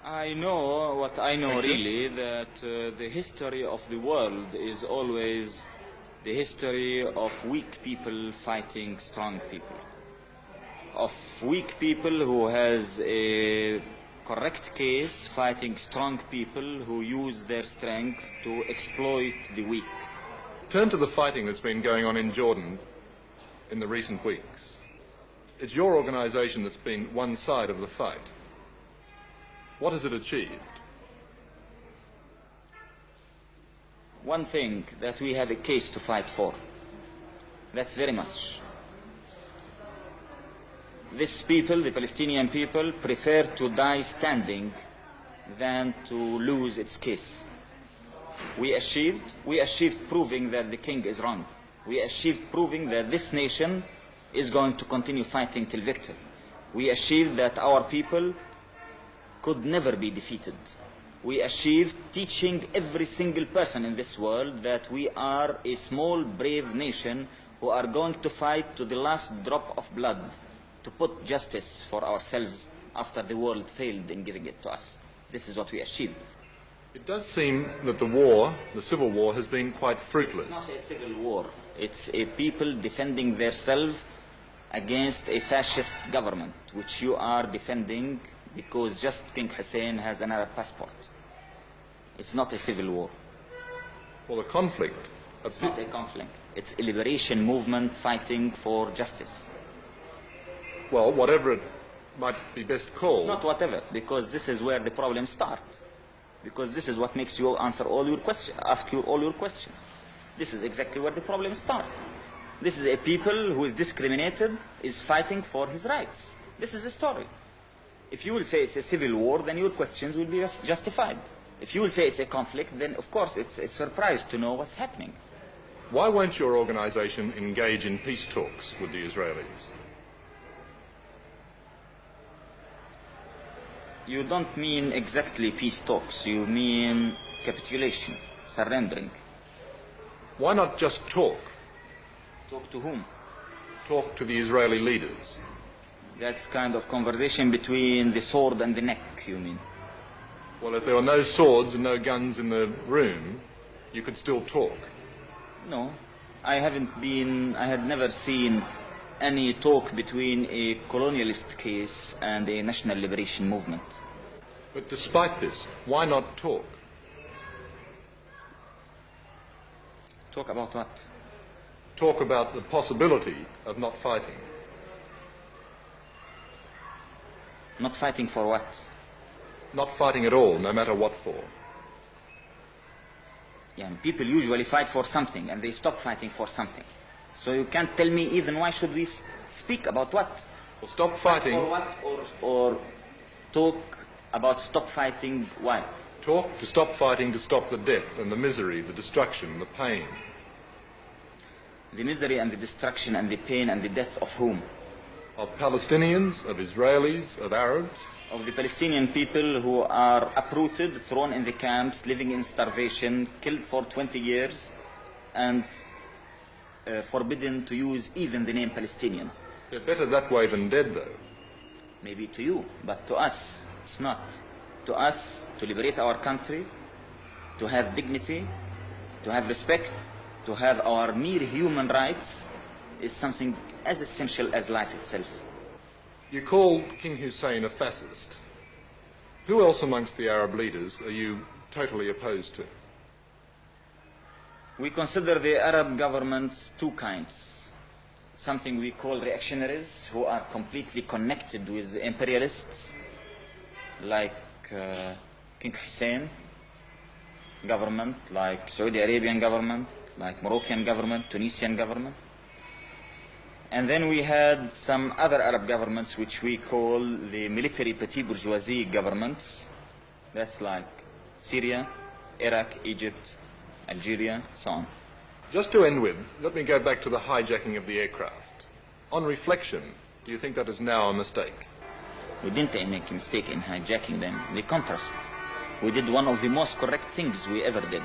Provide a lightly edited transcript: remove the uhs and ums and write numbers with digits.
I know what I know Thank you. really, that the history of the world is always the history of weak people fighting strong people. Of weak people who has a correct case fighting strong people who use their strength to exploit the weak. Turn to the fighting that's been going on in Jordan in the recent weeks. It's your organization that's been one side of the fight. What has it achieved? One thing, that we have a case to fight for. That's very much. These people, the Palestinian people, prefer to die standing than to lose its case. We achieved proving that the king is wrong. We achieved proving that this nation is going to continue fighting till victory. We achieved that our people could never be defeated. We achieved teaching every single person in this world that we are a small, brave nation who are going to fight to the last drop of blood to put justice for ourselves after the world failed in giving it to us. This is what we achieved. It does seem that the war, the civil war, has been quite fruitless. It's not a civil war. It's a people defending themselves against a fascist government, which you are defending because just King Hussein has an Arab passport. It's not a civil war. Well, the conflict... It's not a conflict. It's a liberation movement fighting for justice. Well, whatever it might be best called... It's not whatever, because this is where the problems start. Because this is what makes you answer all your questions, all your questions. This is exactly where the problems start. This is a people who is discriminated, is fighting for his rights. This is a story. If you will say it's a civil war, then your questions will be justified. If you will say it's a conflict, then of course it's a surprise to know what's happening. Why won't your organization engage in peace talks with the Israelis? You don't mean exactly peace talks. You mean capitulation, surrendering. Why not just talk? Talk to whom? Talk to the Israeli leaders. That's kind of conversation between the sword and the neck, you mean? Well, if there were no swords and no guns in the room, you could still talk. No, I had never seen any talk between a colonialist case and a national liberation movement. But despite this, why not talk? Talk about what? Talk about the possibility of not fighting. Not fighting for what? Not fighting at all, no matter what for. Yeah, people usually fight for something and they stop fighting for something. So you can't tell me even why should we speak about what? Well, stop fighting. For what? Or talk about stop fighting why? Talk to stop fighting, to stop the death and the misery, the destruction, the pain. The misery and the destruction and the pain and the death of whom? Of Palestinians, of Israelis, of Arabs. Of the Palestinian people who are uprooted, thrown in the camps, living in starvation, killed for 20 years, and forbidden to use even the name Palestinians. They're better that way than dead, though. Maybe to you, but to us, it's not. To us, to liberate our country, to have dignity, to have respect, to have our mere human rights, is something as essential as life itself. You called King Hussein a fascist. Who else amongst the Arab leaders are you totally opposed to? We consider the Arab governments two kinds. Something we call reactionaries, who are completely connected with imperialists, like King Hussein government, like Saudi Arabian government, like Moroccan government, Tunisian government. And then we had some other Arab governments which we call the military petit bourgeoisie governments. That's like Syria, Iraq, Egypt, Algeria, so on. Just to end with, let me go back to the hijacking of the aircraft. On reflection, do you think that is now a mistake? We didn't make a mistake in hijacking them. The contrast. We did one of the most correct things we ever did.